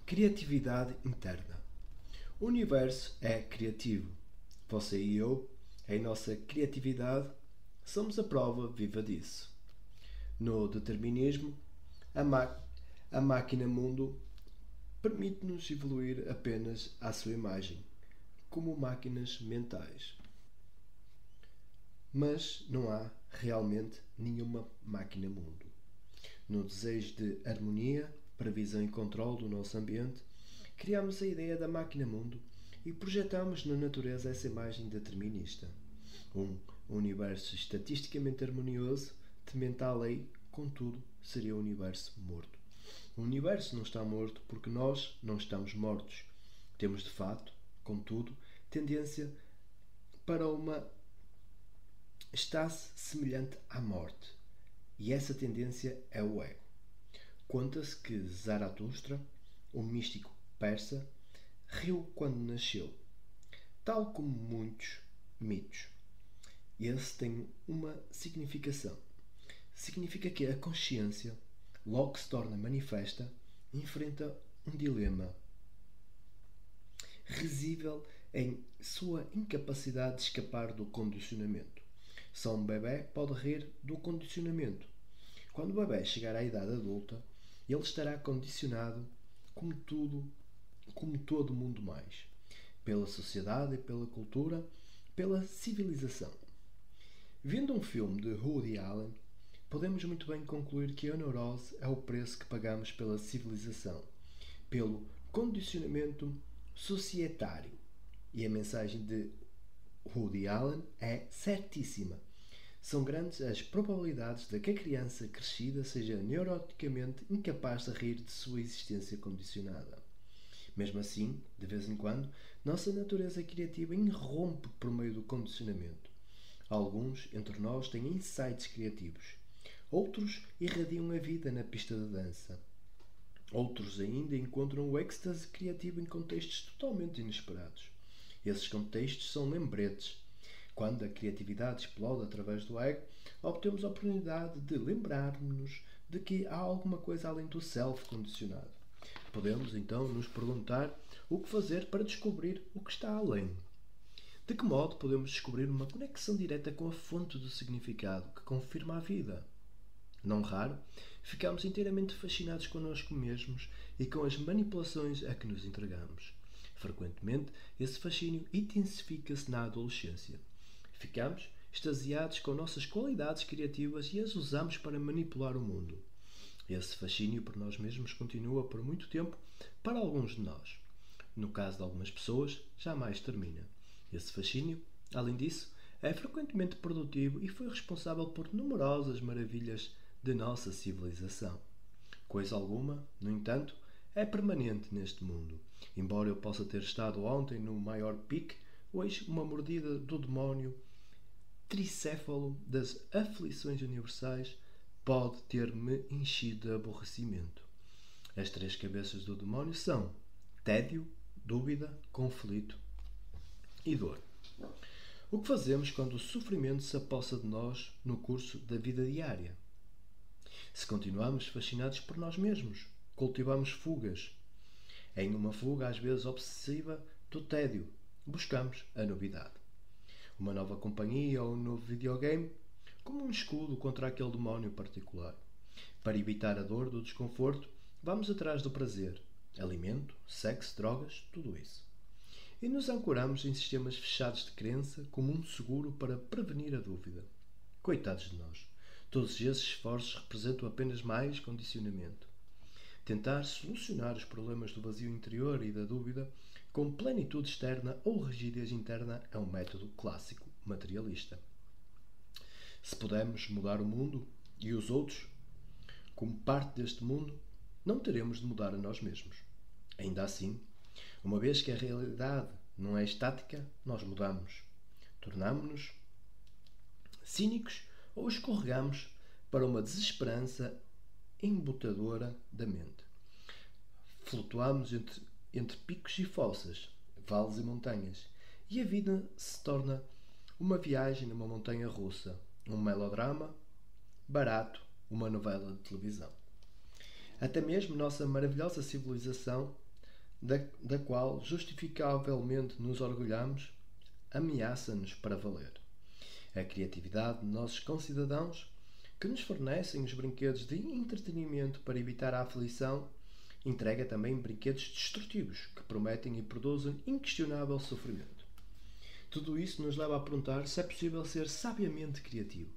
Criatividade interna. O universo é criativo. Você e eu, em nossa criatividade, somos a prova viva disso. No determinismo, a, a máquina mundo permite-nos evoluir apenas à sua imagem, como máquinas mentais. Mas não há realmente nenhuma máquina mundo. No desejo de harmonia, previsão e controle do nosso ambiente, criamos a ideia da máquina mundo e projetamos na natureza essa imagem determinista. Um universo estatisticamente harmonioso, temente à lei, contudo, seria um universo morto. O universo não está morto porque nós não estamos mortos. Temos, de fato, contudo, tendência para uma estase semelhante à morte. E essa tendência é o ego. Conta-se que Zaratustra, o místico persa, riu quando nasceu, tal como muitos mitos. Esse tem uma significação. Significa que a consciência, logo que se torna manifesta, enfrenta um dilema risível em sua incapacidade de escapar do condicionamento. Só um bebê pode rir do condicionamento. Quando o bebê chegar à idade adulta, ele estará condicionado como todo mundo mais, pela sociedade e pela cultura, pela civilização. Vendo um filme de Woody Allen, podemos muito bem concluir que a neurose é o preço que pagamos pela civilização, pelo condicionamento societário. E a mensagem de Woody Allen é certíssima. São grandes as probabilidades de que a criança crescida seja neuroticamente incapaz de rir de sua existência condicionada. Mesmo assim, de vez em quando, nossa natureza criativa irrompe por meio do condicionamento. Alguns entre nós têm insights criativos. Outros irradiam a vida na pista de dança. Outros ainda encontram o êxtase criativo em contextos totalmente inesperados. Esses contextos são lembretes. Quando a criatividade explode através do ego, obtemos a oportunidade de lembrarmos-nos de que há alguma coisa além do self condicionado. Podemos então nos perguntar o que fazer para descobrir o que está além. De que modo podemos descobrir uma conexão direta com a fonte do significado que confirma a vida? Não raro, ficamos inteiramente fascinados connosco mesmos e com as manipulações a que nos entregamos. Frequentemente, esse fascínio intensifica-se na adolescência. Ficamos extasiados com nossas qualidades criativas e as usamos para manipular o mundo. Esse fascínio por nós mesmos continua por muito tempo para alguns de nós. No caso de algumas pessoas, jamais termina. Esse fascínio, além disso, é frequentemente produtivo e foi responsável por numerosas maravilhas de nossa civilização. Coisa alguma, no entanto, é permanente neste mundo. Embora eu possa ter estado ontem no maior pique, hoje uma mordida do demónio tricéfalo das aflições universais pode ter-me enchido de aborrecimento. As três cabeças do demónio são tédio, dúvida, conflito e dor. O que fazemos quando o sofrimento se apossa de nós no curso da vida diária? Se continuamos fascinados por nós mesmos, cultivamos fugas. Em uma fuga, às vezes obsessiva, do tédio, buscamos a novidade. Uma nova companhia ou um novo videogame, como um escudo contra aquele demónio particular. Para evitar a dor do desconforto, vamos atrás do prazer. Alimento, sexo, drogas, tudo isso. E nos ancoramos em sistemas fechados de crença como um seguro para prevenir a dúvida. Coitados de nós. Todos esses esforços representam apenas mais condicionamento. Tentar solucionar os problemas do vazio interior e da dúvida com plenitude externa ou rigidez interna é um método clássico materialista. Se pudermos mudar o mundo e os outros como parte deste mundo, não teremos de mudar a nós mesmos. Ainda assim, uma vez que a realidade não é estática, nós mudamos. Tornamo-nos cínicos ou escorregamos para uma desesperança embotadora da mente. Flutuamos entre picos e fossas, vales e montanhas, e a vida se torna uma viagem numa montanha russa, um melodrama barato, uma novela de televisão. Até mesmo nossa maravilhosa civilização da qual justificavelmente nos orgulhamos, ameaça-nos para valer. A criatividade de nossos concidadãos, que nos fornecem os brinquedos de entretenimento para evitar a aflição, entrega também brinquedos destrutivos que prometem e produzem inquestionável sofrimento. Tudo isso nos leva a perguntar se é possível ser sabiamente criativo.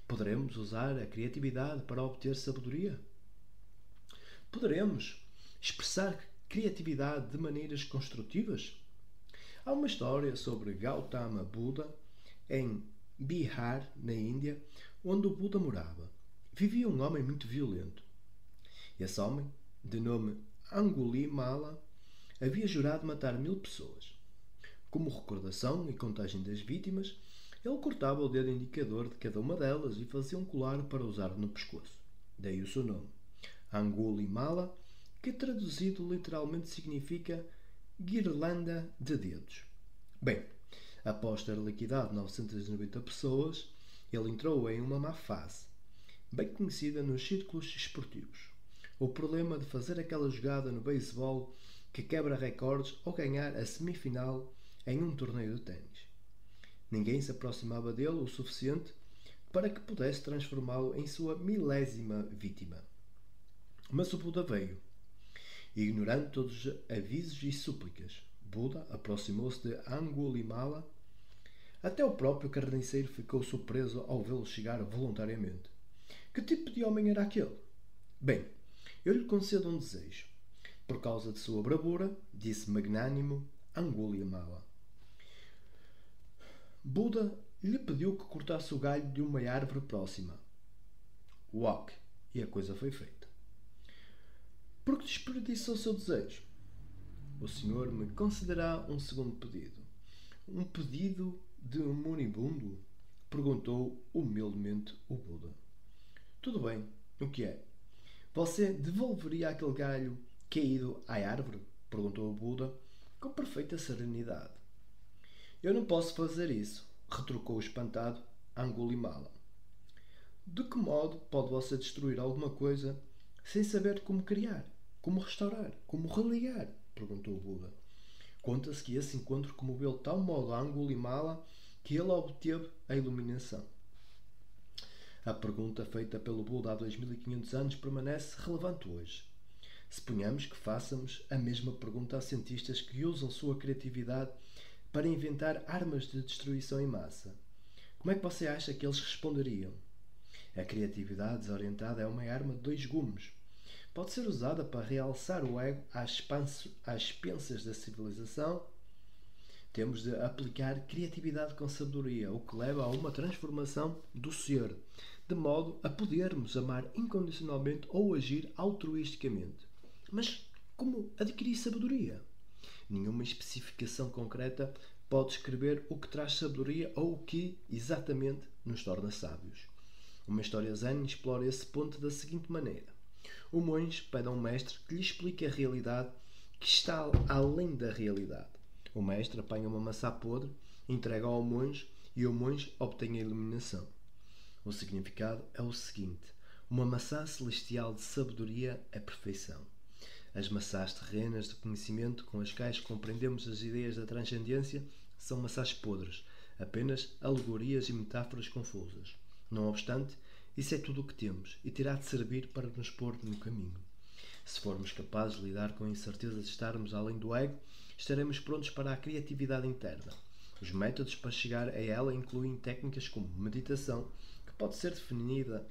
Poderemos usar a criatividade para obter sabedoria? Poderemos expressar criatividade de maneiras construtivas? Há uma história sobre Gautama Buda em Bihar, na Índia, onde o Buda morava. Vivia um homem muito violento. Esse homem, de nome Angulimala, havia jurado matar 1000 pessoas. Como recordação e contagem das vítimas, ele cortava o dedo indicador de cada uma delas e fazia um colar para usar no pescoço. Daí o seu nome, Angulimala, que traduzido literalmente significa guirlanda de dedos. Bem, após ter liquidado 990 pessoas, ele entrou em uma má fase, bem conhecida nos círculos esportivos. O problema de fazer aquela jogada no beisebol que quebra recordes ou ganhar a semifinal em um torneio de ténis. Ninguém se aproximava dele o suficiente para que pudesse transformá-lo em sua 1000ª vítima. Mas o Buda veio. Ignorando todos os avisos e súplicas, Buda aproximou-se de Angulimala. Até o próprio carniceiro ficou surpreso ao vê-lo chegar voluntariamente. Que tipo de homem era aquele? Bem, eu lhe concedo um desejo. Por causa de sua bravura, disse magnânimo Angulimala. Buda lhe pediu que cortasse o galho de uma árvore próxima. Uau! E a coisa foi feita. Por que desperdiçou o seu desejo? O senhor me concederá um segundo pedido. Um pedido de um moribundo? Perguntou humildemente o Buda. Tudo bem, o que é? Você devolveria aquele galho caído à árvore? Perguntou o Buda com perfeita serenidade. Eu não posso fazer isso, retrucou o espantado Angulimala. De que modo pode você destruir alguma coisa sem saber como criar, como restaurar, como religar? Perguntou o Buda. Conta-se que esse encontro comoveu de tal modo a Angulimala que ele obteve a iluminação. A pergunta feita pelo Buda há 2500 anos permanece relevante hoje. Suponhamos que façamos a mesma pergunta a cientistas que usam sua criatividade para inventar armas de destruição em massa. Como é que você acha que eles responderiam? A criatividade desorientada é uma arma de 2 gumes. Pode ser usada para realçar o ego às expensas da civilização. Temos de aplicar criatividade com sabedoria, o que leva a uma transformação do ser, de modo a podermos amar incondicionalmente ou agir altruisticamente. Mas como adquirir sabedoria? Nenhuma especificação concreta pode descrever o que traz sabedoria ou o que, exatamente, nos torna sábios. Uma história zen explora esse ponto da seguinte maneira. O monge pede a um mestre que lhe explique a realidade que está além da realidade. O mestre apanha uma maçã podre, entrega ao monge e o monge obtém a iluminação. O significado é o seguinte. Uma maçã celestial de sabedoria é perfeição. As maçãs terrenas de conhecimento com as quais compreendemos as ideias da transcendência são maçãs podres, apenas alegorias e metáforas confusas. Não obstante, isso é tudo o que temos e terá de servir para nos pôr no caminho. Se formos capazes de lidar com a incerteza de estarmos além do ego, estaremos prontos para a criatividade interna. Os métodos para chegar a ela incluem técnicas como meditação, que pode ser definida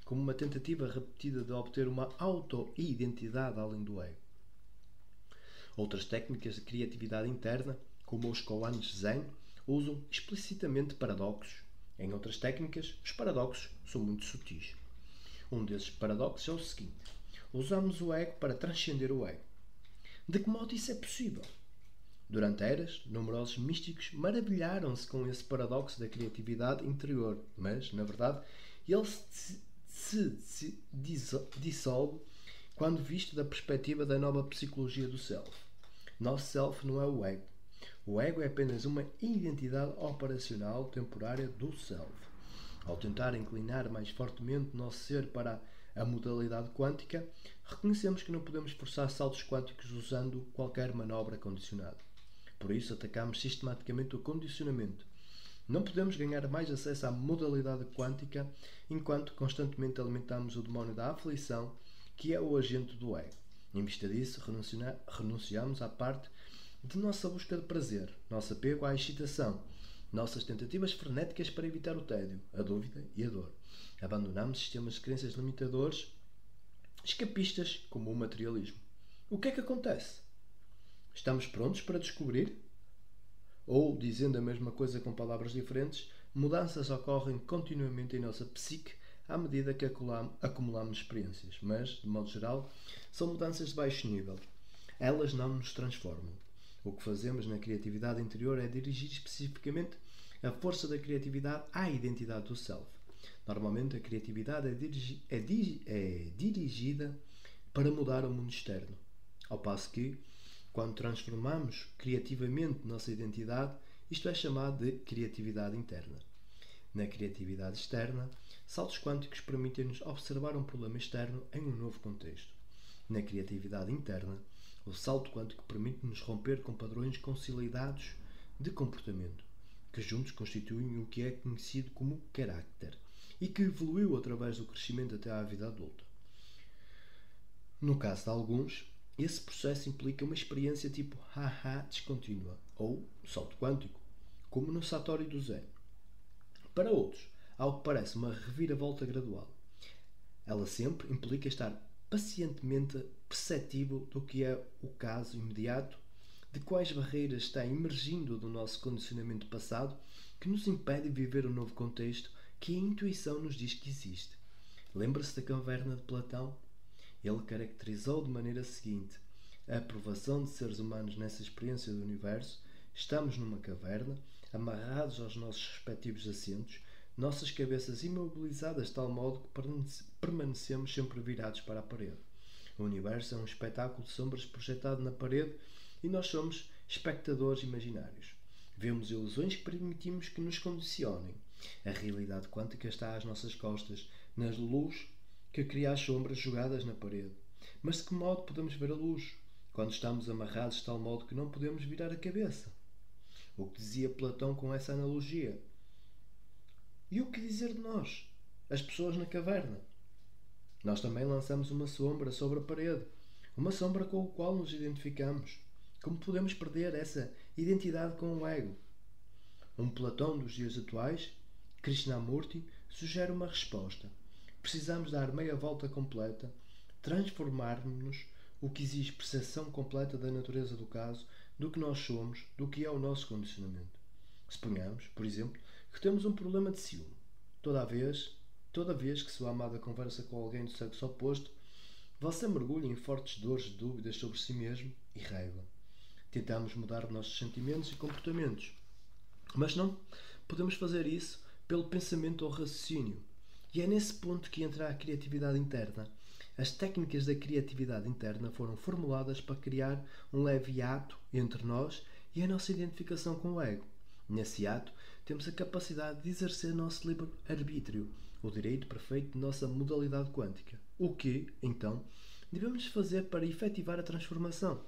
como uma tentativa repetida de obter uma auto-identidade além do ego. Outras técnicas de criatividade interna, como os koans zen, usam explicitamente paradoxos. Em outras técnicas, os paradoxos são muito sutis. Um desses paradoxos é o seguinte. Usamos o ego para transcender o ego. De que modo isso é possível? Durante eras, numerosos místicos maravilharam-se com esse paradoxo da criatividade interior, mas, na verdade, ele se dissolve quando visto da perspectiva da nova psicologia do self. Nosso self não é o ego. O ego é apenas uma identidade operacional temporária do self. Ao tentar inclinar mais fortemente o nosso ser para a modalidade quântica, reconhecemos que não podemos forçar saltos quânticos usando qualquer manobra condicionada. Por isso, atacamos sistematicamente o condicionamento. Não podemos ganhar mais acesso à modalidade quântica enquanto constantemente alimentamos o demónio da aflição, que é o agente do ego. Em vista disso, renunciamos à parte de nossa busca de prazer, nosso apego à excitação, nossas tentativas frenéticas para evitar o tédio, a dúvida e a dor. Abandonamos sistemas de crenças limitadores, escapistas como o materialismo. O que é que acontece? Estamos prontos para descobrir? Ou, dizendo a mesma coisa com palavras diferentes, mudanças ocorrem continuamente em nossa psique à medida que acumulamos experiências, mas, de modo geral, são mudanças de baixo nível. Elas não nos transformam. O que fazemos na criatividade interior é dirigir especificamente a força da criatividade à identidade do self. Normalmente, a criatividade é dirigida para mudar o mundo externo, ao passo que, quando transformamos criativamente nossa identidade, isto é chamado de criatividade interna. Na criatividade externa, saltos quânticos permitem-nos observar um problema externo em um novo contexto. Na criatividade interna, o salto quântico permite-nos romper com padrões consolidados de comportamento, que juntos constituem o que é conhecido como carácter e que evoluiu através do crescimento até à vida adulta. No caso de alguns, esse processo implica uma experiência tipo ha-ha descontínua ou salto quântico, como no Satori do Zen. Para outros, algo que parece uma reviravolta gradual. Ela sempre implica estar pacientemente perceptivo do que é o caso imediato, de quais barreiras está emergindo do nosso condicionamento passado que nos impede de viver o novo contexto que a intuição nos diz que existe. Lembra-se da caverna de Platão? Ele caracterizou de maneira seguinte: a aprovação de seres humanos nessa experiência do universo. Estamos numa caverna, amarrados aos nossos respectivos assentos, nossas cabeças imobilizadas de tal modo que permanecemos sempre virados para a parede. O universo é um espetáculo de sombras projetado na parede e nós somos espectadores imaginários. Vemos ilusões que permitimos que nos condicionem. A realidade quântica está às nossas costas, na luz que cria as sombras jogadas na parede. Mas de que modo podemos ver a luz, quando estamos amarrados de tal modo que não podemos virar a cabeça? O que dizia Platão com essa analogia? E o que dizer de nós, as pessoas na caverna? Nós também lançamos uma sombra sobre a parede, uma sombra com a qual nos identificamos. Como podemos perder essa identidade com o ego? Um Platão dos dias atuais, Krishnamurti, sugere uma resposta. Precisamos dar meia volta completa, transformarmos-nos, o que exige percepção completa da natureza do caso, do que nós somos, do que é o nosso condicionamento. Suponhamos, por exemplo, que temos um problema de ciúme. Toda vez que sua amada conversa com alguém do sexo oposto, você mergulha em fortes dores de dúvidas sobre si mesmo e raiva. Tentamos mudar nossos sentimentos e comportamentos, mas não podemos fazer isso pelo pensamento ou raciocínio. E é nesse ponto que entra a criatividade interna. As técnicas da criatividade interna foram formuladas para criar um leve ato entre nós e a nossa identificação com o ego. Nesse ato, temos a capacidade de exercer nosso livre-arbítrio, o direito perfeito de nossa modalidade quântica. O que, então, devemos fazer para efetivar a transformação?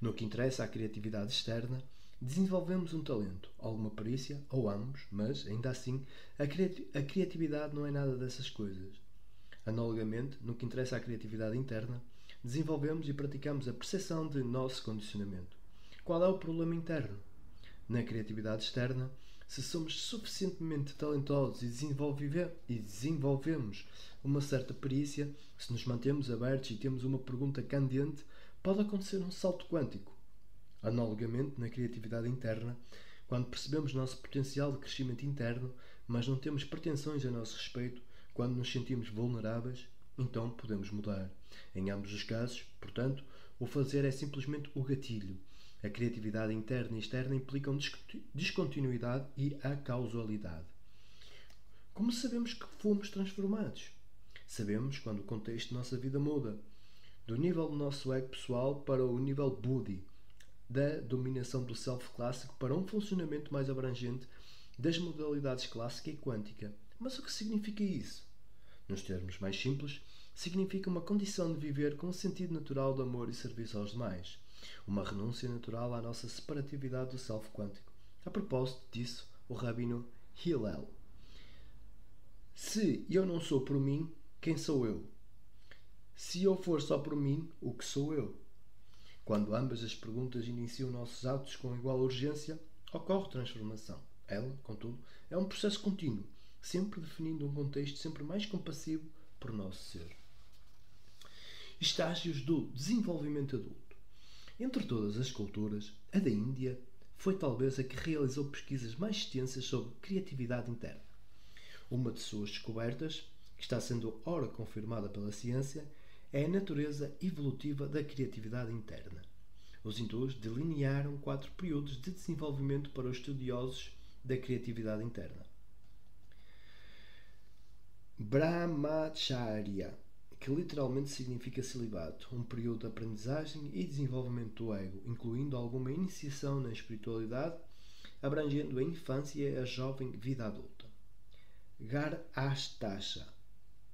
No que interessa à criatividade externa, desenvolvemos um talento, alguma perícia, ou ambos, mas, ainda assim, a criatividade não é nada dessas coisas. Analogamente, no que interessa à criatividade interna, desenvolvemos e praticamos a percepção de nosso condicionamento. Qual é o problema interno? Na criatividade externa, se somos suficientemente talentosos e desenvolvemos uma certa perícia, se nos mantemos abertos e temos uma pergunta candente, pode acontecer um salto quântico. Analogamente, na criatividade interna, quando percebemos nosso potencial de crescimento interno, mas não temos pretensões a nosso respeito, quando nos sentimos vulneráveis, então podemos mudar. Em ambos os casos, portanto, o fazer é simplesmente o gatilho. A criatividade interna e externa implicam descontinuidade e a causalidade. Como sabemos que fomos transformados? Sabemos quando o contexto da nossa vida muda. Do nível do nosso ego pessoal para o nível Buddhi, da dominação do self clássico para um funcionamento mais abrangente das modalidades clássica e quântica. Mas o que significa isso? Nos termos mais simples, significa uma condição de viver com um sentido natural de amor e serviço aos demais, uma renúncia natural à nossa separatividade do self quântico. A propósito disso, o rabino Hillel: se eu não sou por mim, quem sou eu? Se eu for só por mim, o que sou eu? Quando ambas as perguntas iniciam nossos atos com igual urgência, ocorre transformação. Ela, contudo, é um processo contínuo, sempre definindo um contexto sempre mais compassivo por nosso ser. Estágios do desenvolvimento adulto. Entre todas as culturas, a da Índia foi talvez a que realizou pesquisas mais extensas sobre criatividade interna. Uma de suas descobertas, que está sendo ora confirmada pela ciência, é a natureza evolutiva da criatividade interna. Os hindus delinearam 4 períodos de desenvolvimento para os estudiosos da criatividade interna. Brahmacharya, que literalmente significa celibato, um período de aprendizagem e desenvolvimento do ego, incluindo alguma iniciação na espiritualidade, abrangendo a infância e a jovem vida adulta. Garhastasha,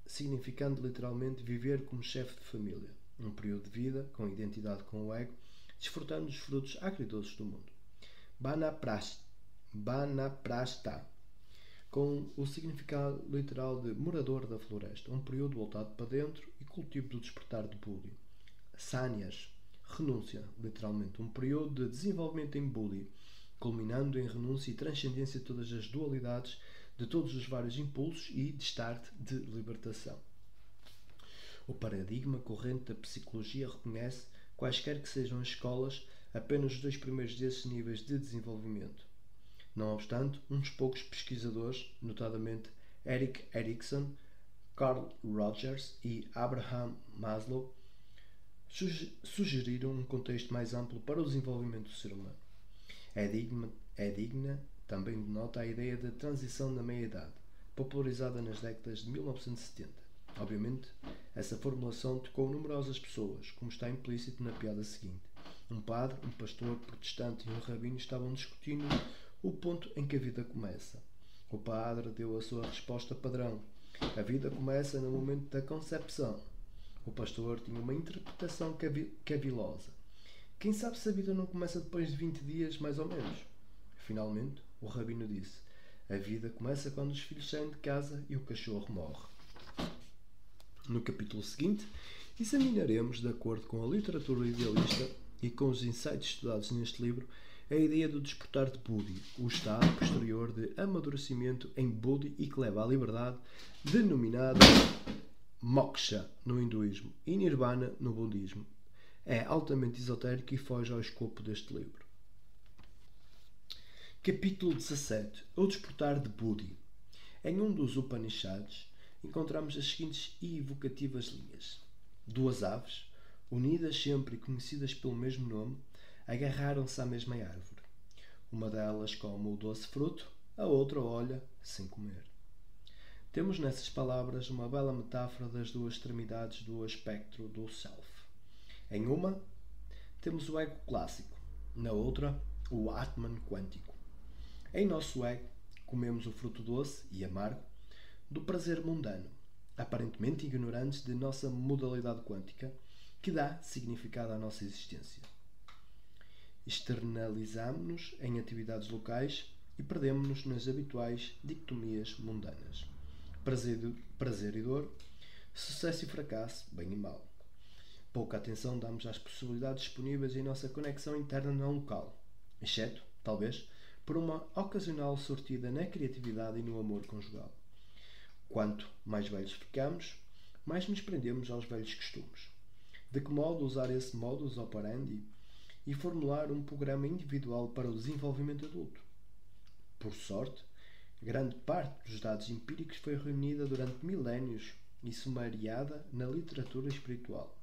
significando literalmente viver como chefe de família, um período de vida com identidade com o ego, desfrutando dos frutos agridoces do mundo. Banaprastha, com o significado literal de morador da floresta, um período voltado para dentro e cultivo do despertar de Buddhi. Sannyas, renúncia, literalmente, um período de desenvolvimento em Buddhi, culminando em renúncia e transcendência de todas as dualidades, de todos os vários impulsos e de start de libertação. O paradigma corrente da psicologia reconhece, quaisquer que sejam as escolas, apenas os 2 primeiros desses níveis de desenvolvimento. Não obstante, uns poucos pesquisadores, notadamente Erik Erikson, Carl Rogers e Abraham Maslow, sugeriram um contexto mais amplo para o desenvolvimento do ser humano. É digna também de nota a ideia de transição na meia-idade, popularizada nas décadas de 1970. Obviamente, essa formulação tocou numerosas pessoas, como está implícito na piada seguinte. Um padre, um pastor protestante e um rabino estavam discutindo o ponto em que a vida começa. O padre deu a sua resposta padrão. A vida começa no momento da concepção. O pastor tinha uma interpretação cavilosa. Quem sabe se a vida não começa depois de 20 dias, mais ou menos? Finalmente, o rabino disse: a vida começa quando os filhos saem de casa e o cachorro morre. No capítulo seguinte, examinaremos, de acordo com a literatura idealista e com os insights estudados neste livro, a ideia do despertar de Buddhi, o estado posterior de amadurecimento em Buddhi e que leva à liberdade, denominada moksha no hinduísmo e nirvana no budismo. É altamente esotérico e foge ao escopo deste livro. Capítulo 17. O despertar de Buddhi. Em um dos Upanishads, encontramos as seguintes evocativas linhas. 2 aves, unidas sempre e conhecidas pelo mesmo nome, agarraram-se à mesma árvore. Uma delas come o doce fruto, a outra olha sem comer. Temos nessas palavras uma bela metáfora das 2 extremidades do espectro do self. Em uma, temos o ego clássico, na outra, o Atman quântico. Em nosso ego, comemos o fruto doce e amargo do prazer mundano, aparentemente ignorantes de nossa modalidade quântica, que dá significado à nossa existência. Externalizamos-nos em atividades locais e perdemos-nos nas habituais dicotomias mundanas. Prazer e dor, sucesso e fracasso, bem e mal. Pouca atenção damos às possibilidades disponíveis em nossa conexão interna não local, exceto, talvez, por uma ocasional sortida na criatividade e no amor conjugal. Quanto mais velhos ficamos, mais nos prendemos aos velhos costumes. De que modo usar esse modus operandi e formular um programa individual para o desenvolvimento adulto? Por sorte, grande parte dos dados empíricos foi reunida durante milénios e sumariada na literatura espiritual.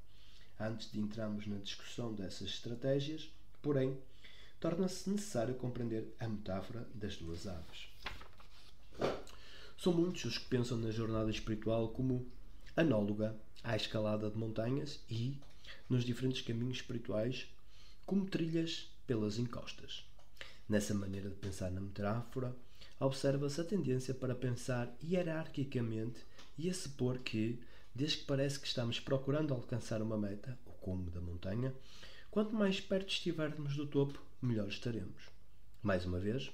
Antes de entrarmos na discussão dessas estratégias, porém, torna-se necessário compreender a metáfora das 2 aves. São muitos os que pensam na jornada espiritual como análoga à escalada de montanhas e, nos diferentes caminhos espirituais, como trilhas pelas encostas. Nessa maneira de pensar na metáfora, observa-se a tendência para pensar hierarquicamente e a supor que, desde que parece que estamos procurando alcançar uma meta, o cume da montanha, quanto mais perto estivermos do topo, melhor estaremos. Mais uma vez,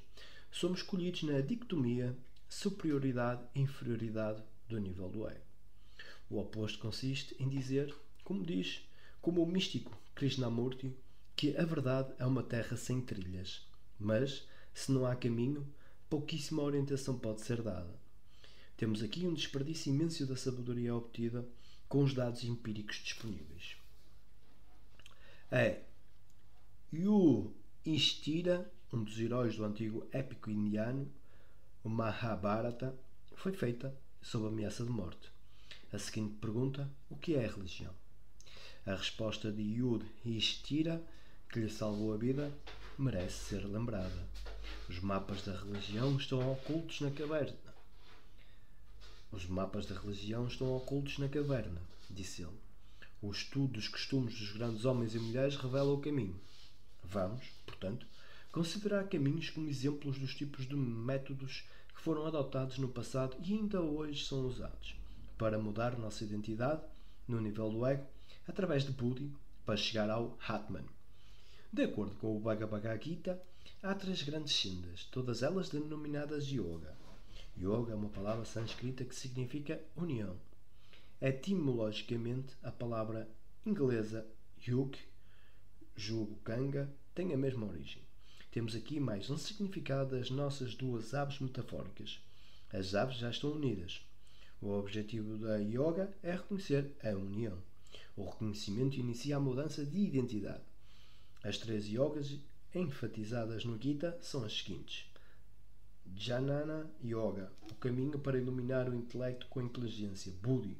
somos escolhidos na dicotomia superioridade e inferioridade do nível do ego. O oposto consiste em dizer, como o místico Krishnamurti, que a verdade é uma terra sem trilhas, mas, se não há caminho, pouquíssima orientação pode ser dada. Temos aqui um desperdício imenso da sabedoria obtida com os dados empíricos disponíveis. Yudhishthira, um dos heróis do antigo épico indiano, o Mahabharata, foi feita sob ameaça de morte. A seguinte pergunta: o que é a religião? A resposta de Yudhishthira, que lhe salvou a vida, merece ser lembrada. Os mapas da religião estão ocultos na caverna. Os mapas da religião estão ocultos na caverna, disse ele. O estudo dos costumes dos grandes homens e mulheres revela o caminho. Vamos, portanto, considerar caminhos como exemplos dos tipos de métodos que foram adotados no passado e ainda hoje são usados para mudar nossa identidade no nível do ego através de Buddhi para chegar ao Atman. De acordo com o Bhagavad Gita, há 3 grandes sendas, todas elas denominadas Yoga. Yoga é uma palavra sânscrita que significa união. Etimologicamente, a palavra inglesa Yug, Jugo, Kanga, tem a mesma origem. Temos aqui mais um significado das nossas 2 aves metafóricas. As aves já estão unidas. O objetivo da yoga é reconhecer a união. O reconhecimento inicia a mudança de identidade. As 3 yogas enfatizadas no Gita são as seguintes. Jnana Yoga, o caminho para iluminar o intelecto com a inteligência. Buddhi.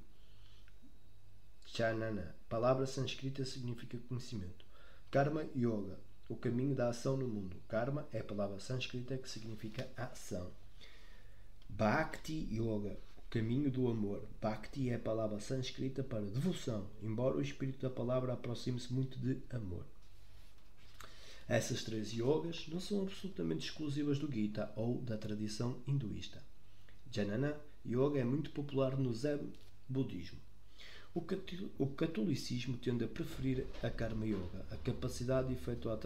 Jnana, palavra sânscrita, significa conhecimento. Karma Yoga, o caminho da ação no mundo. Karma é a palavra sânscrita que significa ação. Bhakti Yoga, o caminho do amor. Bhakti é a palavra sânscrita para devoção, embora o espírito da palavra aproxime-se muito de amor. Essas 3 yogas não são absolutamente exclusivas do Gita ou da tradição hinduísta. Jnana Yoga é muito popular no Zen budismo. O catolicismo tende a preferir a Karma Yoga, a capacidade de efetuar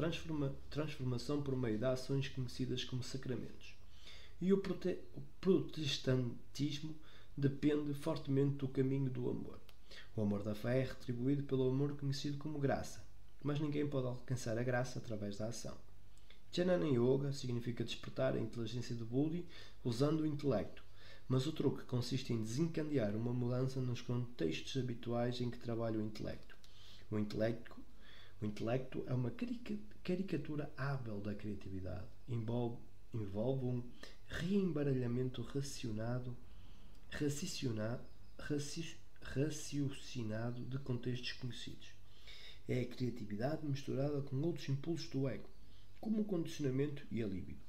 transformação por meio de ações conhecidas como sacramentos. E o protestantismo depende fortemente do caminho do amor. O amor da fé é retribuído pelo amor conhecido como graça, mas ninguém pode alcançar a graça através da ação. Jnana Yoga significa despertar a inteligência de Buddhi usando o intelecto, mas o truque consiste em desencadear uma mudança nos contextos habituais em que trabalha o intelecto. O intelecto é uma caricatura hábil da criatividade. Envolve um reembaralhamento raciocinado de contextos conhecidos. É a criatividade misturada com outros impulsos do ego, como o condicionamento e a libido.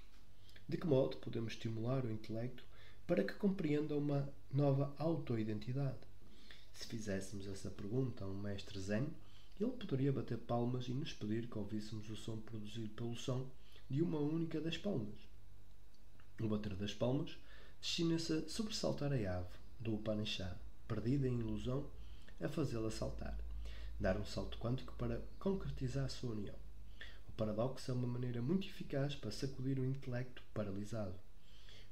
De que modo podemos estimular o intelecto para que compreenda uma nova autoidentidade? Se fizéssemos essa pergunta a um mestre zen, ele poderia bater palmas e nos pedir que ouvíssemos o som produzido pelo som de uma única das palmas. O bater das palmas destina-se a sobressaltar a ave do Upanishad, perdida em ilusão, a fazê-la saltar, dar um salto quântico para concretizar a sua união. O paradoxo é uma maneira muito eficaz para sacudir o intelecto paralisado.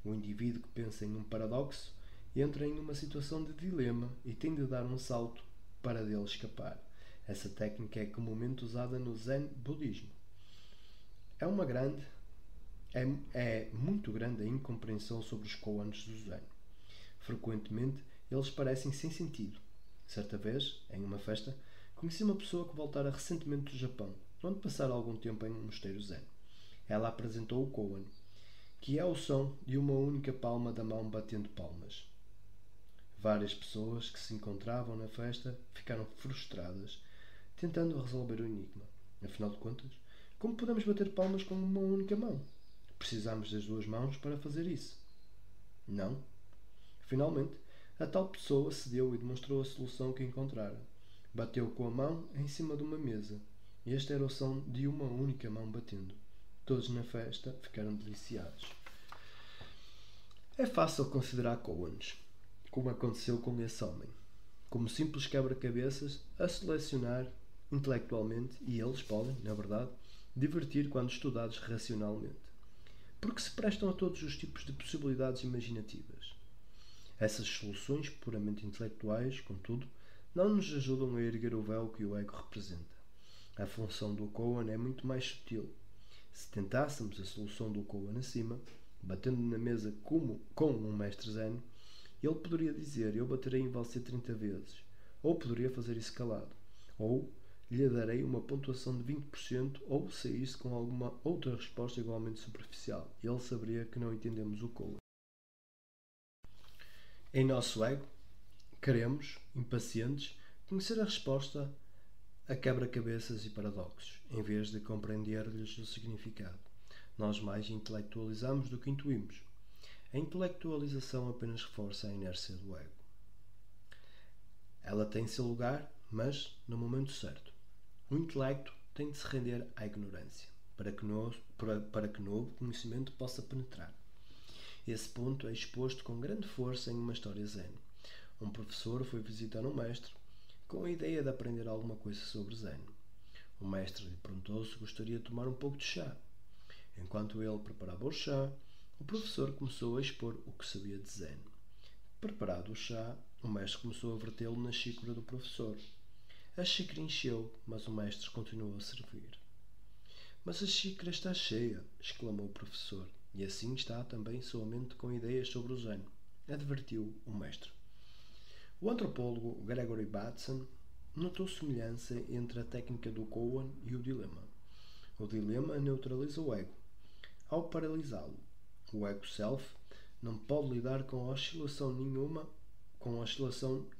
O indivíduo que pensa em um paradoxo entra em uma situação de dilema e tem de dar um salto para dele escapar. Essa técnica é comumente usada no Zen budismo. É muito grande a incompreensão sobre os koans do Zen. Frequentemente, eles parecem sem sentido. Certa vez, em uma festa, conheci uma pessoa que voltara recentemente do Japão, onde passara algum tempo em um mosteiro Zen. Ela apresentou o koan, que é o som de uma única palma da mão batendo palmas. Várias pessoas que se encontravam na festa ficaram frustradas, tentando resolver o enigma. Afinal de contas, como podemos bater palmas com uma única mão? Precisamos das 2 mãos para fazer isso. Não. Finalmente, a tal pessoa cedeu e demonstrou a solução que encontrara. Bateu com a mão em cima de uma mesa. Este era o som de uma única mão batendo. Todos na festa ficaram deliciados. É fácil considerar Coens, como aconteceu com esse homem, como simples quebra-cabeças a selecionar intelectualmente, e eles podem, na verdade, divertir quando estudados racionalmente, porque se prestam a todos os tipos de possibilidades imaginativas. Essas soluções puramente intelectuais, contudo, não nos ajudam a erguer o véu que o ego representa. A função do Coen é muito mais sutil. Se tentássemos a solução do Coen acima, batendo na mesa como com um mestre zen, ele poderia dizer: eu baterei em você 30 vezes. Ou poderia fazer isso calado. Ou lhe darei uma pontuação de 20%, ou saísse com alguma outra resposta igualmente superficial. Ele saberia que não entendemos o Coen. Em nosso ego, queremos, impacientes, conhecer a resposta a quebra-cabeças e paradoxos, em vez de compreender-lhes o significado. Nós mais intelectualizamos do que intuímos. A intelectualização apenas reforça a inércia do ego. Ela tem seu lugar, mas no momento certo. O intelecto tem de se render à ignorância, para que novo conhecimento possa penetrar. Esse ponto é exposto com grande força em uma história zen. Um professor foi visitar um mestre com a ideia de aprender alguma coisa sobre zen. O mestre lhe perguntou se gostaria de tomar um pouco de chá. Enquanto ele preparava o chá, o professor começou a expor o que sabia de zen. Preparado o chá, o mestre começou a vertê-lo na xícara do professor. A xícara encheu, mas o mestre continuou a servir. Mas a xícara está cheia, exclamou o professor, e assim está também sua mente com ideias sobre o zen, advertiu o mestre. O antropólogo Gregory Bateson notou semelhança entre a técnica do Coen e o dilema. O dilema neutraliza o ego. Ao paralisá-lo, o ego-self não pode lidar com oscilação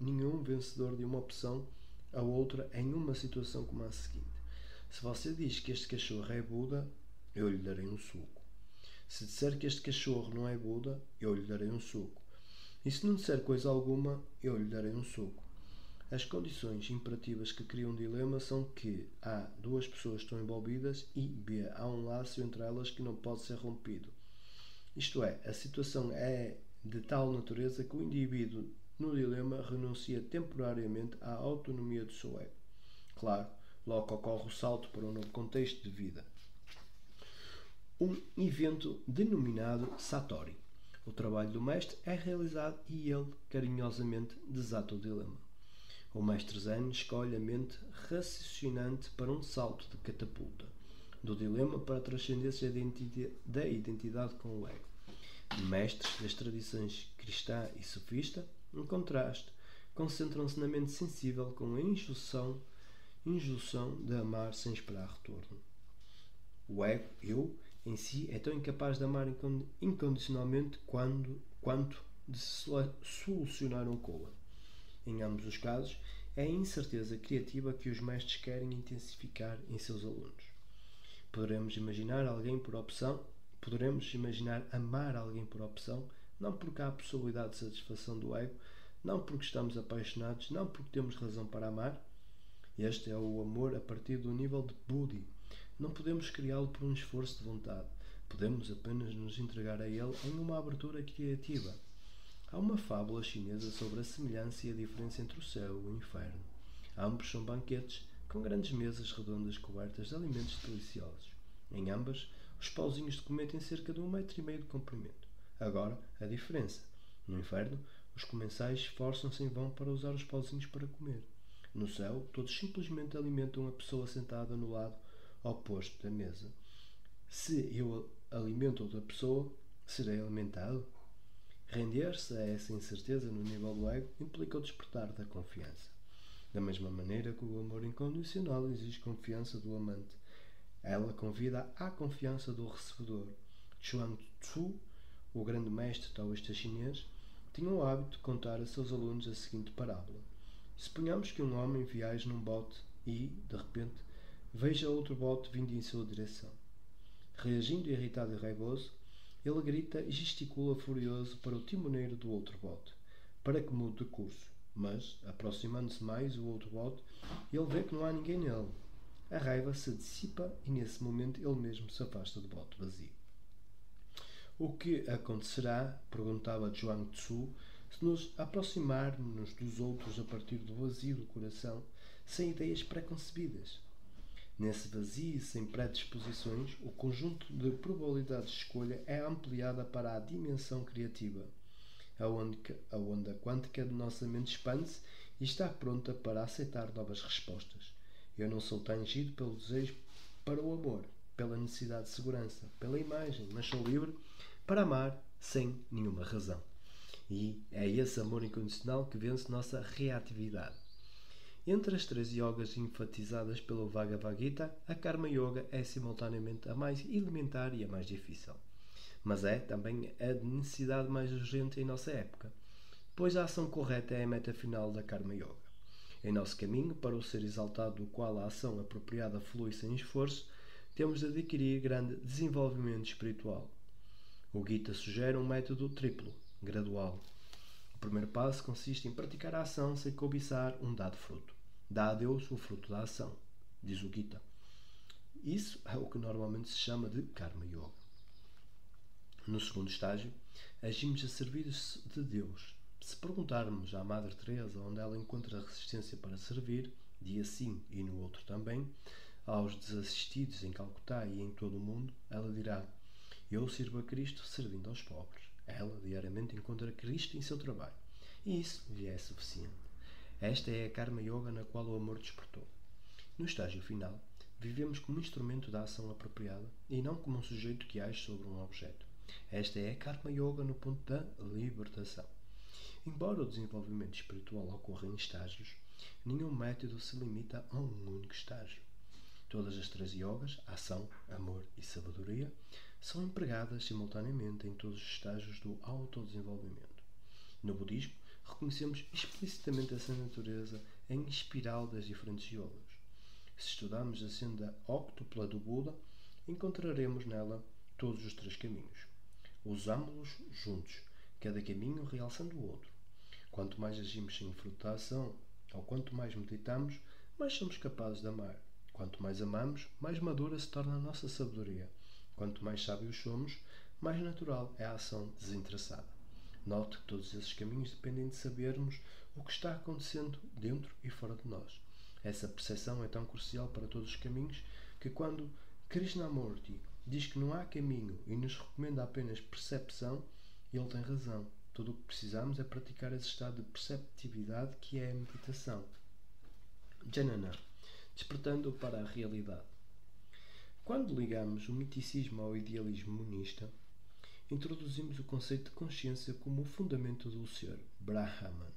nenhum vencedor de uma opção a outra em uma situação como a seguinte. Se você diz que este cachorro é Buda, eu lhe darei um soco. Se disser que este cachorro não é Buda, eu lhe darei um soco. E se não disser coisa alguma, eu lhe darei um soco. As condições imperativas que criam um dilema são que A. Duas pessoas estão envolvidas e B. Há um laço entre elas que não pode ser rompido. Isto é, a situação é de tal natureza que o indivíduo no dilema renuncia temporariamente à autonomia do seu ego. Claro, logo ocorre o salto para um novo contexto de vida. Um evento denominado Satori. O trabalho do mestre é realizado e ele, carinhosamente, desata o dilema. O mestre zen escolhe a mente raciocinante para um salto de catapulta, do dilema para a transcendência da identidade com o ego. Mestres das tradições cristã e sofista, em contraste, concentram-se na mente sensível com a injunção de amar sem esperar retorno. O ego, eu, em si, é tão incapaz de amar incondicionalmente quanto de solucionar um Coen. Em ambos os casos, é a incerteza criativa que os mestres querem intensificar em seus alunos. Poderemos imaginar amar alguém por opção, não porque há a possibilidade de satisfação do ego, não porque estamos apaixonados, não porque temos razão para amar. Este é o amor a partir do nível de Buddhi. Não podemos criá-lo por um esforço de vontade. Podemos apenas nos entregar a ele em uma abertura criativa. Há uma fábula chinesa sobre a semelhança e a diferença entre o céu e o inferno. Ambos são banquetes com grandes mesas redondas cobertas de alimentos deliciosos. Em ambas, os pauzinhos de comer têm cerca de 1,5 metro de comprimento. Agora, a diferença. No inferno, os comensais esforçam-se em vão para usar os pauzinhos para comer. No céu, todos simplesmente alimentam a pessoa sentada no lado oposto da mesa. Se eu alimento outra pessoa, serei alimentado? Render-se a essa incerteza no nível do ego implica o despertar da confiança. Da mesma maneira que o amor incondicional exige confiança do amante, ela convida à confiança do recebedor. Chuang Tzu, o grande mestre taoísta chinês, tinha o hábito de contar a seus alunos a seguinte parábola. Suponhamos que um homem viaja num bote e, de repente, veja outro bote vindo em sua direção. Reagindo irritado e raivoso, ele grita e gesticula furioso para o timoneiro do outro bote, para que mude de curso. Mas, aproximando-se mais o outro bote, ele vê que não há ninguém nele. A raiva se dissipa e, nesse momento, ele mesmo se afasta do bote vazio. O que acontecerá, perguntava Chuang Tzu, se nos aproximarmos dos outros a partir do vazio do coração, sem ideias preconcebidas? Nesse vazio sem predisposições, o conjunto de probabilidades de escolha é ampliada para a dimensão criativa. A onda quântica de nossa mente expande-se e está pronta para aceitar novas respostas. Eu não sou tangido pelo desejo para o amor, pela necessidade de segurança, pela imagem, mas sou livre para amar sem nenhuma razão. E é esse amor incondicional que vence nossa reatividade. Entre as 3 yogas enfatizadas pelo Bhagavad Gita, a Karma Yoga é simultaneamente a mais elementar e a mais difícil. Mas é também a de necessidade mais urgente em nossa época, pois a ação correta é a meta final da Karma Yoga. Em nosso caminho para o ser exaltado do qual a ação apropriada flui sem esforço, temos de adquirir grande desenvolvimento espiritual. O Gita sugere um método triplo, gradual. O primeiro passo consiste em praticar a ação sem cobiçar um dado fruto. Dá a Deus o fruto da ação, diz o Gita. Isso é o que normalmente se chama de Karma Yoga. No segundo estágio, agimos a serviço de Deus. Se perguntarmos à Madre Teresa onde ela encontra resistência para servir, dia sim e no outro também, aos desassistidos em Calcutá e em todo o mundo, ela dirá: eu sirvo a Cristo servindo aos pobres. Ela diariamente encontra Cristo em seu trabalho. E isso lhe é suficiente. Esta é a Karma Yoga na qual o amor despertou. No estágio final, vivemos como instrumento da ação apropriada e não como um sujeito que age sobre um objeto. Esta é a Karma Yoga no ponto da libertação. Embora o desenvolvimento espiritual ocorra em estágios, nenhum método se limita a um único estágio. Todas as 3 yogas, ação, amor e sabedoria, são empregadas simultaneamente em todos os estágios do autodesenvolvimento. No budismo, reconhecemos explicitamente essa natureza em espiral das diferentes yogas. Se estudarmos a senda óctupla do Buda, encontraremos nela todos os 3 caminhos. Usámo-los juntos, cada caminho realçando o outro. Quanto mais agimos sem fruto da ação, ou quanto mais meditamos, mais somos capazes de amar. Quanto mais amamos, mais madura se torna a nossa sabedoria. Quanto mais sábios somos, mais natural é a ação desinteressada. Note que todos esses caminhos dependem de sabermos o que está acontecendo dentro e fora de nós. Essa percepção é tão crucial para todos os caminhos que quando Krishnamurti diz que não há caminho e nos recomenda apenas percepção, ele tem razão. Tudo o que precisamos é praticar esse estado de perceptividade que é a meditação. Jnana, despertando para a realidade. Quando ligamos o miticismo ao idealismo monista, introduzimos o conceito de consciência como o fundamento do ser, Brahman.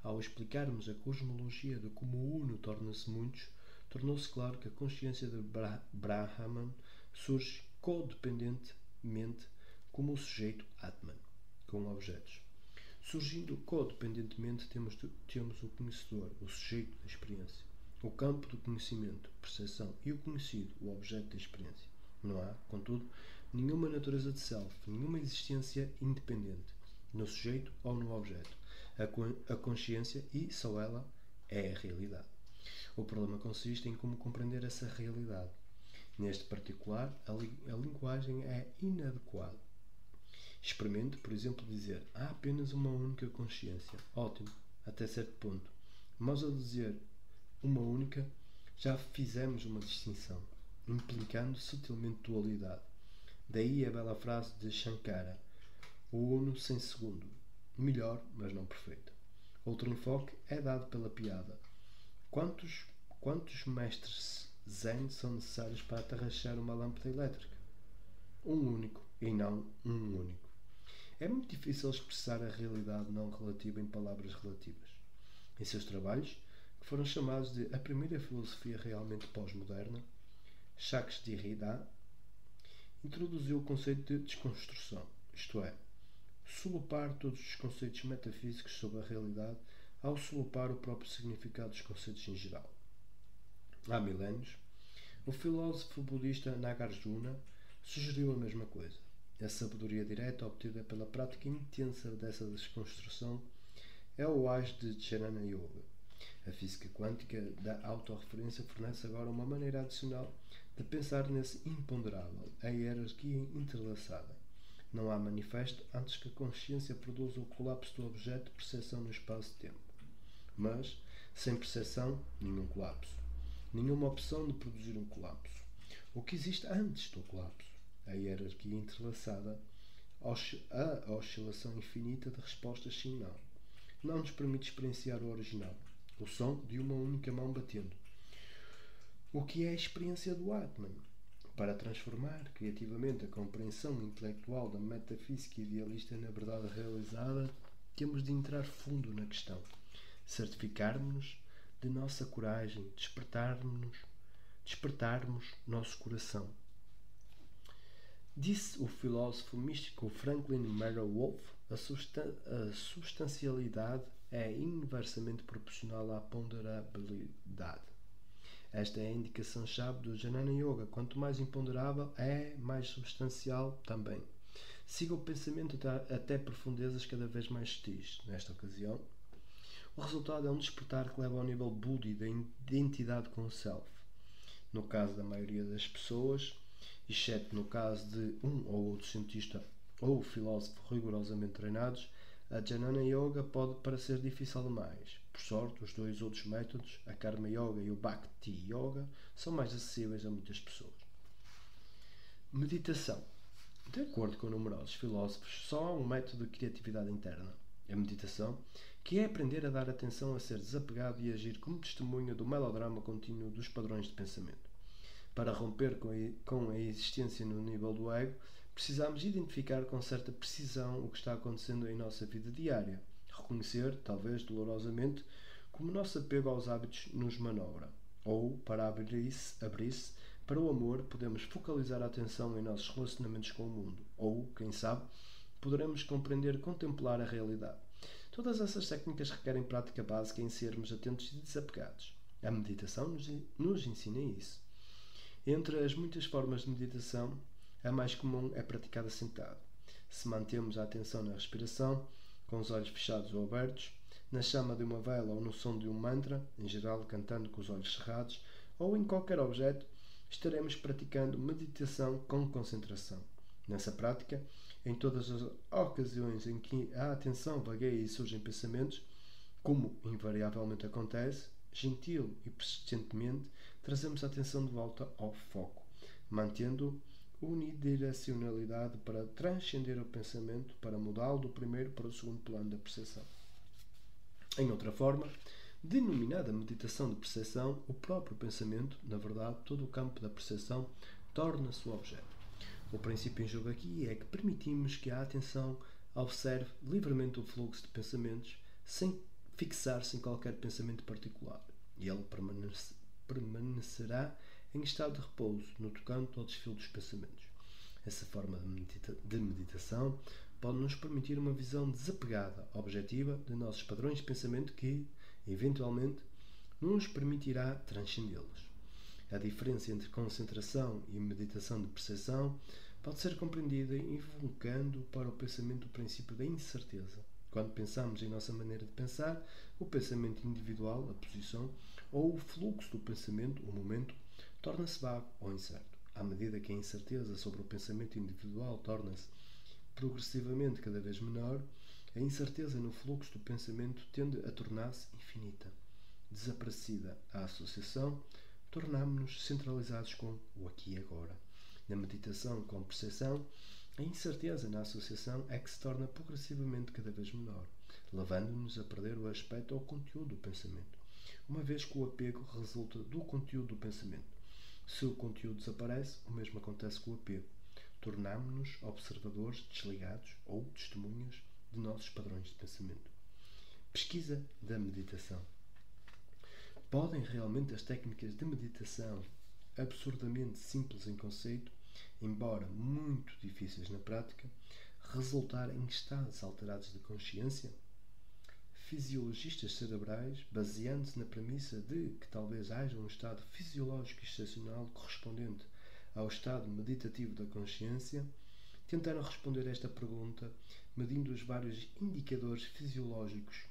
Ao explicarmos a cosmologia de como o Uno torna-se muitos, tornou-se claro que a consciência de Brahman surge codependentemente como o sujeito Atman, com objetos. Surgindo codependentemente, temos o conhecedor, o sujeito da experiência, o campo do conhecimento, percepção, e o conhecido, o objeto da experiência. Não há, contudo, nenhuma natureza de self, nenhuma existência independente, no sujeito ou no objeto. A consciência, e só ela, é a realidade. O problema consiste em como compreender essa realidade. Neste particular, a linguagem é inadequada. Experimente, por exemplo, dizer: há apenas uma única consciência. Ótimo, até certo ponto. Mas ao dizer uma única, já fizemos uma distinção, implicando sutilmente dualidade. Daí a bela frase de Shankara: o uno sem segundo. Melhor, mas não perfeito. Outro enfoque é dado pela piada. Quantos mestres zen são necessários para atarrachar uma lâmpada elétrica? Um único, e não um único. É muito difícil expressar a realidade não relativa em palavras relativas. Em seus trabalhos, que foram chamados de a primeira filosofia realmente pós-moderna, Jacques Derrida introduziu o conceito de desconstrução, isto é, solupar todos os conceitos metafísicos sobre a realidade ao solupar o próprio significado dos conceitos em geral. Há milénios, o filósofo budista Nagarjuna sugeriu a mesma coisa. A sabedoria direta obtida pela prática intensa dessa desconstrução é o Age de Jnana Yoga. A física quântica da autorreferência fornece agora uma maneira adicional de pensar nesse imponderável, a hierarquia entrelaçada. Não há manifesto antes que a consciência produza o colapso do objeto de percepção no espaço-tempo. Mas, sem percepção, nenhum colapso. Nenhuma opção de produzir um colapso. O que existe antes do colapso? A hierarquia entrelaçada, a oscilação infinita de respostas sim-não. Não nos permite experienciar o original, o som de uma única mão batendo. O que é a experiência do Atman? Para transformar criativamente a compreensão intelectual da metafísica idealista na verdade realizada, temos de entrar fundo na questão, certificarmos-nos de nossa coragem, despertarmos nosso coração. Disse o filósofo místico Franklin Marrow Wolf, a substancialidade é inversamente proporcional à ponderabilidade. Esta é a indicação-chave do Jnana Yoga. Quanto mais imponderável é, mais substancial também. Siga o pensamento até profundezas cada vez mais sutis. Nesta ocasião, o resultado é um despertar que leva ao nível Buddhi da identidade com o Self. No caso da maioria das pessoas, exceto no caso de um ou outro cientista ou filósofo rigorosamente treinados, a Jnana Yoga pode parecer difícil demais. Por sorte, os dois outros métodos, a Karma Yoga e o Bhakti Yoga, são mais acessíveis a muitas pessoas. Meditação. De acordo com numerosos filósofos, só há um método de criatividade interna, a meditação, que é aprender a dar atenção a ser desapegado e agir como testemunha do melodrama contínuo dos padrões de pensamento. Para romper com a existência no nível do ego, precisamos identificar com certa precisão o que está acontecendo em nossa vida diária, reconhecer, talvez dolorosamente, como o nosso apego aos hábitos nos manobra. Ou, para abrir-se para o amor, podemos focalizar a atenção em nossos relacionamentos com o mundo. Ou, quem sabe, poderemos compreender e contemplar a realidade. Todas essas técnicas requerem prática básica em sermos atentos e desapegados. A meditação nos ensina isso. Entre as muitas formas de meditação, a mais comum é praticada sentado. Se mantemos a atenção na respiração, com os olhos fechados ou abertos, na chama de uma vela ou no som de um mantra, em geral cantando com os olhos cerrados, ou em qualquer objeto, estaremos praticando meditação com concentração. Nessa prática, em todas as ocasiões em que a atenção vagueia e surgem pensamentos, como invariavelmente acontece, gentil e persistentemente, trazemos a atenção de volta ao foco, mantendo unidirecionalidade para transcender o pensamento, para mudá-lo do primeiro para o segundo plano da percepção. Em outra forma, denominada meditação de percepção, o próprio pensamento, na verdade, todo o campo da percepção, torna-se o objeto. O princípio em jogo aqui é que permitimos que a atenção observe livremente o fluxo de pensamentos, sem fixar-se em qualquer pensamento particular. E ele permanecerá em estado de repouso, no tocante ao desfile dos pensamentos. Essa forma de meditação pode nos permitir uma visão desapegada, objetiva, de nossos padrões de pensamento que, eventualmente, nos permitirá transcendê-los. A diferença entre concentração e meditação de percepção pode ser compreendida invocando para o pensamento o princípio da incerteza. Quando pensamos em nossa maneira de pensar, o pensamento individual, a posição, ou o fluxo do pensamento, o momento, torna-se vago ou incerto. À medida que a incerteza sobre o pensamento individual torna-se progressivamente cada vez menor, a incerteza no fluxo do pensamento tende a tornar-se infinita. Desaparecida a associação, tornamo-nos centralizados com o aqui e agora. Na meditação com percepção, a incerteza na associação é que se torna progressivamente cada vez menor, levando-nos a perder o aspecto ou conteúdo do pensamento, uma vez que o apego resulta do conteúdo do pensamento. Se o conteúdo desaparece, o mesmo acontece com o apego. Tornamo-nos observadores desligados ou testemunhas de nossos padrões de pensamento. Pesquisa da meditação. Podem realmente as técnicas de meditação, absurdamente simples em conceito, embora muito difíceis na prática, resultar em estados alterados de consciência? Fisiologistas cerebrais, baseando-se na premissa de que talvez haja um estado fisiológico excepcional correspondente ao estado meditativo da consciência, tentaram responder esta pergunta medindo os vários indicadores fisiológicos,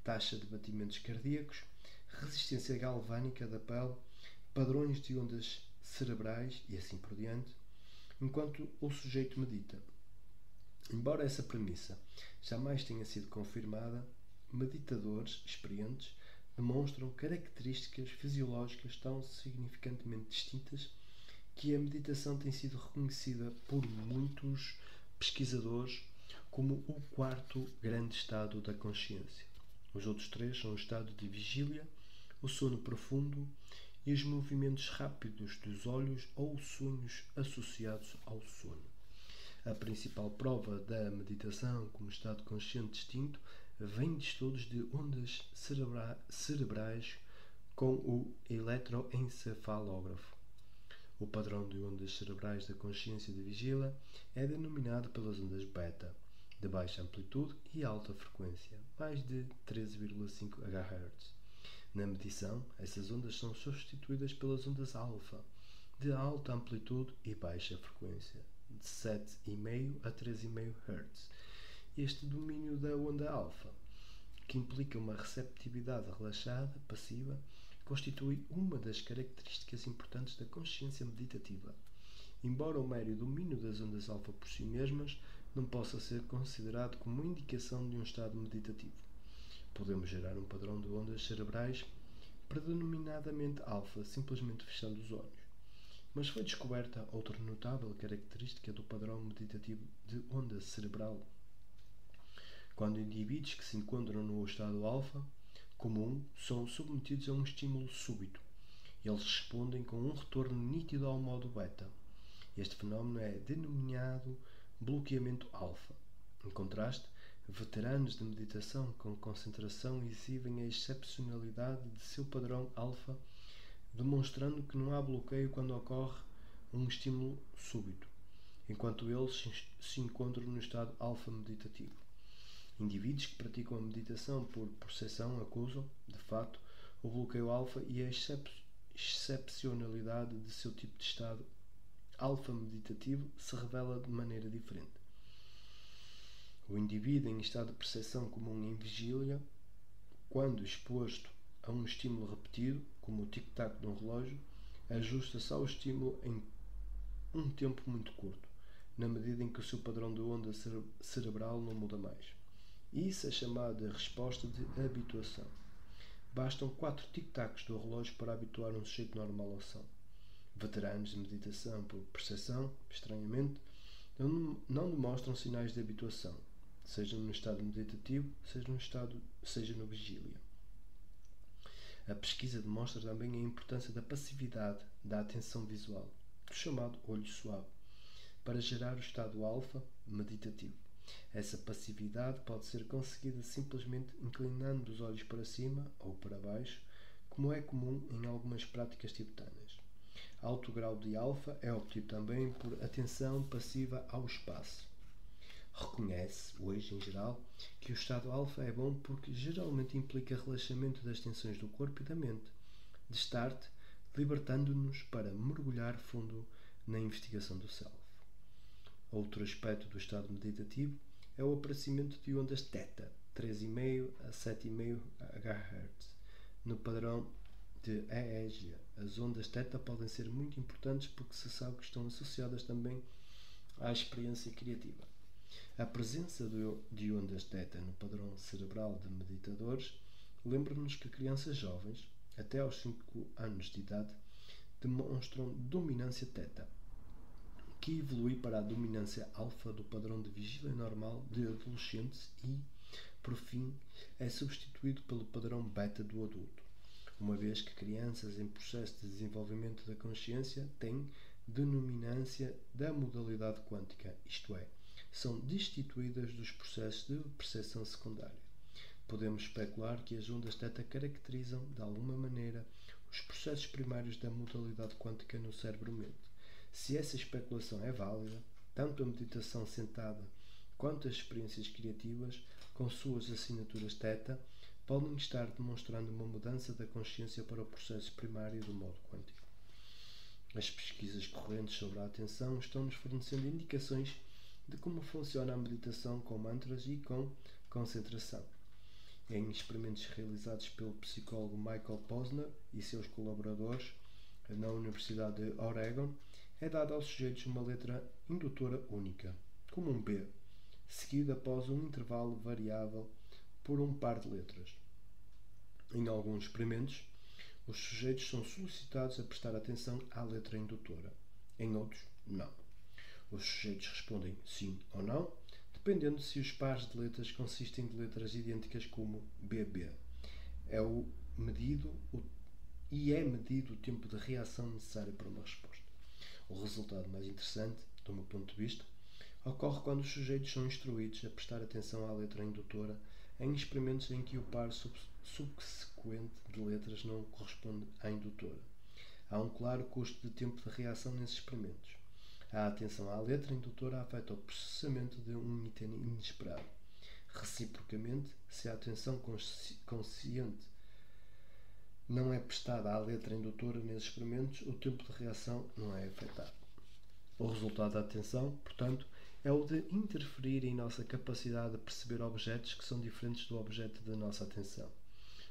taxa de batimentos cardíacos, resistência galvânica da pele, padrões de ondas cerebrais e assim por diante, enquanto o sujeito medita. Embora essa premissa jamais tenha sido confirmada, meditadores experientes demonstram características fisiológicas tão significantemente distintas que a meditação tem sido reconhecida por muitos pesquisadores como o quarto grande estado da consciência. Os outros três são o estado de vigília, o sono profundo e os movimentos rápidos dos olhos ou sonhos associados ao sono. A principal prova da meditação como estado consciente distinto vem de estudos de ondas cerebrais com o eletroencefalógrafo. O padrão de ondas cerebrais da consciência de vigília é denominado pelas ondas beta, de baixa amplitude e alta frequência, mais de 13,5 GHz. Na medição, essas ondas são substituídas pelas ondas alfa, de alta amplitude e baixa frequência, de 7,5 a 13,5 Hz. Este domínio da onda alfa, que implica uma receptividade relaxada, passiva, constitui uma das características importantes da consciência meditativa. Embora o mero domínio das ondas alfa por si mesmas não possa ser considerado como uma indicação de um estado meditativo, podemos gerar um padrão de ondas cerebrais predominadamente alfa simplesmente fechando os olhos. Mas foi descoberta outra notável característica do padrão meditativo de onda cerebral. Quando indivíduos que se encontram no estado alfa comum são submetidos a um estímulo súbito, eles respondem com um retorno nítido ao modo beta. Este fenómeno é denominado bloqueamento alfa. Em contraste, veteranos de meditação com concentração exibem a excepcionalidade de seu padrão alfa, demonstrando que não há bloqueio quando ocorre um estímulo súbito, enquanto eles se encontram no estado alfa meditativo. Indivíduos que praticam a meditação por percepção acusam, de fato, o bloqueio alfa e a excepcionalidade de seu tipo de estado alfa meditativo se revela de maneira diferente. O indivíduo em estado de percepção comum em vigília, quando exposto a um estímulo repetido, como o tic-tac de um relógio, ajusta-se ao estímulo em um tempo muito curto, na medida em que o seu padrão de onda cerebral não muda mais. Isso é chamado de resposta de habituação. Bastam 4 tic-tacs do relógio para habituar um sujeito normal ao som. Veteranos de meditação por percepção, estranhamente, não demonstram sinais de habituação, seja no estado meditativo, seja no vigília. A pesquisa demonstra também a importância da passividade da atenção visual, do chamado olho suave, para gerar o estado alfa meditativo. Essa passividade pode ser conseguida simplesmente inclinando os olhos para cima ou para baixo, como é comum em algumas práticas tibetanas. Alto grau de alfa é obtido também por atenção passiva ao espaço. Reconhece, hoje em geral, que o estado alfa é bom porque geralmente implica relaxamento das tensões do corpo e da mente, de start, libertando-nos para mergulhar fundo na investigação do self. Outro aspecto do estado meditativo é o aparecimento de ondas θ, 3,5 a 7,5 GHz, no padrão de EEG. As ondas θ podem ser muito importantes porque se sabe que estão associadas também à experiência criativa. A presença de ondas θ no padrão cerebral de meditadores lembra-nos que crianças jovens, até aos 5 anos de idade, demonstram dominância θ, que evolui para a dominância alfa do padrão de vigília normal de adolescentes e, por fim, é substituído pelo padrão beta do adulto, uma vez que crianças em processo de desenvolvimento da consciência têm dominância da modalidade quântica, isto é, são destituídas dos processos de percepção secundária. Podemos especular que as ondas θ caracterizam, de alguma maneira, os processos primários da modalidade quântica no cérebro-mente. Se essa especulação é válida, tanto a meditação sentada quanto as experiências criativas, com suas assinaturas θ, podem estar demonstrando uma mudança da consciência para o processo primário do modo quântico. As pesquisas correntes sobre a atenção estão-nos fornecendo indicações de como funciona a meditação com mantras e com concentração. Em experimentos realizados pelo psicólogo Michael Posner e seus colaboradores na Universidade de Oregon, é dada aos sujeitos uma letra indutora única, como um B, seguido após um intervalo variável por um par de letras. Em alguns experimentos, os sujeitos são solicitados a prestar atenção à letra indutora. Em outros, não. Os sujeitos respondem sim ou não, dependendo se os pares de letras consistem de letras idênticas como BB. É medido o tempo de reação necessário para uma resposta. O resultado mais interessante, do meu ponto de vista, ocorre quando os sujeitos são instruídos a prestar atenção à letra indutora em experimentos em que o par subsequente de letras não corresponde à indutora. Há um claro custo de tempo de reação nesses experimentos. A atenção à letra indutora afeta o processamento de um item inesperado. Reciprocamente, se a atenção consciente não é prestada à letra indutora nesses experimentos, o tempo de reação não é afetado. O resultado da atenção, portanto, é o de interferir em nossa capacidade de perceber objetos que são diferentes do objeto da nossa atenção.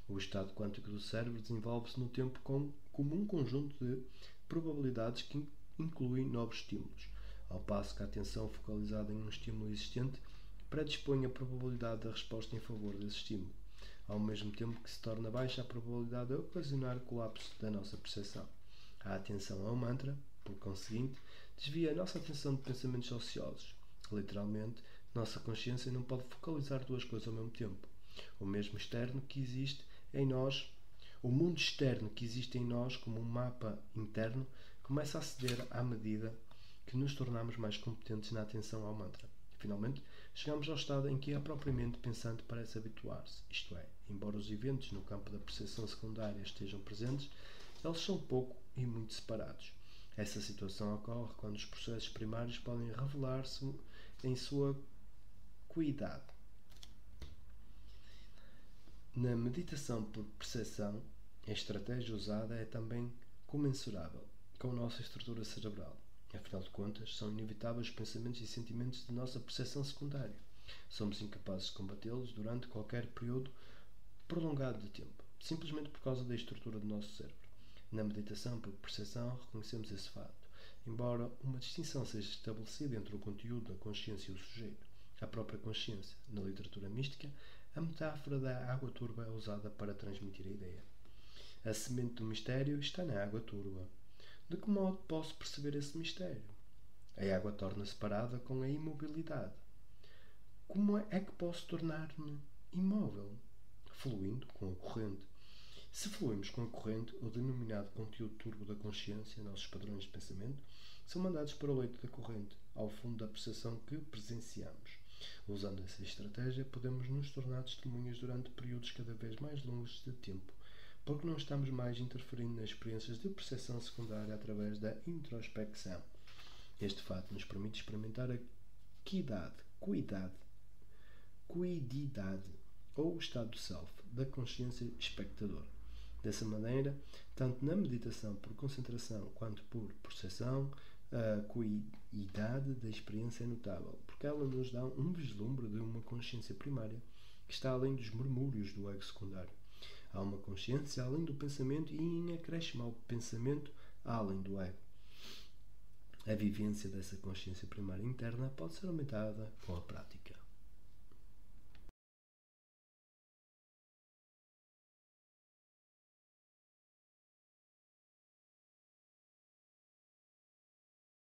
O estado quântico do cérebro desenvolve-se no tempo como um conjunto de probabilidades que inclui novos estímulos, ao passo que a atenção focalizada em um estímulo existente predispõe a probabilidade da resposta em favor desse estímulo, ao mesmo tempo que se torna baixa a probabilidade de ocasionar colapso da nossa percepção. A atenção ao mantra, por conseguinte, desvia a nossa atenção de pensamentos ociosos. Literalmente, nossa consciência não pode focalizar duas coisas ao mesmo tempo. O mundo externo que existe em nós como um mapa interno começa a ceder à medida que nos tornamos mais competentes na atenção ao mantra. Finalmente, chegamos ao estado em que a propriamente pensante parece habituar-se, isto é, embora os eventos no campo da percepção secundária estejam presentes, eles são pouco e muito separados. Essa situação ocorre quando os processos primários podem revelar-se em sua cuidade. Na meditação por percepção, a estratégia usada é também comensurável com a nossa estrutura cerebral. Afinal de contas, são inevitáveis os pensamentos e sentimentos de nossa percepção secundária. Somos incapazes de combatê-los durante qualquer período prolongado de tempo, simplesmente por causa da estrutura do nosso cérebro. Na meditação por percepção, reconhecemos esse fato, embora uma distinção seja estabelecida entre o conteúdo da consciência e o sujeito. A própria consciência. Na literatura mística, a metáfora da água turva é usada para transmitir a ideia. A semente do mistério está na água turva. De que modo posso perceber esse mistério? A água torna-se parada com a imobilidade. Como é que posso tornar-me imóvel? Fluindo com a corrente. Se fluímos com a corrente, o denominado conteúdo turbo da consciência, nossos padrões de pensamento, são mandados para o leito da corrente, ao fundo da percepção que presenciamos. Usando essa estratégia, podemos nos tornar testemunhas durante períodos cada vez mais longos de tempo, porque não estamos mais interferindo nas experiências de percepção secundária através da introspecção. Este fato nos permite experimentar a cuidade, ou o estado do self, da consciência espectador. Dessa maneira, tanto na meditação por concentração quanto por percepção, a cuidade da experiência é notável, porque ela nos dá um vislumbre de uma consciência primária que está além dos murmúrios do ego secundário. Há uma consciência além do pensamento e em acréscimo ao pensamento além do ego. A vivência dessa consciência primária interna pode ser aumentada com a prática.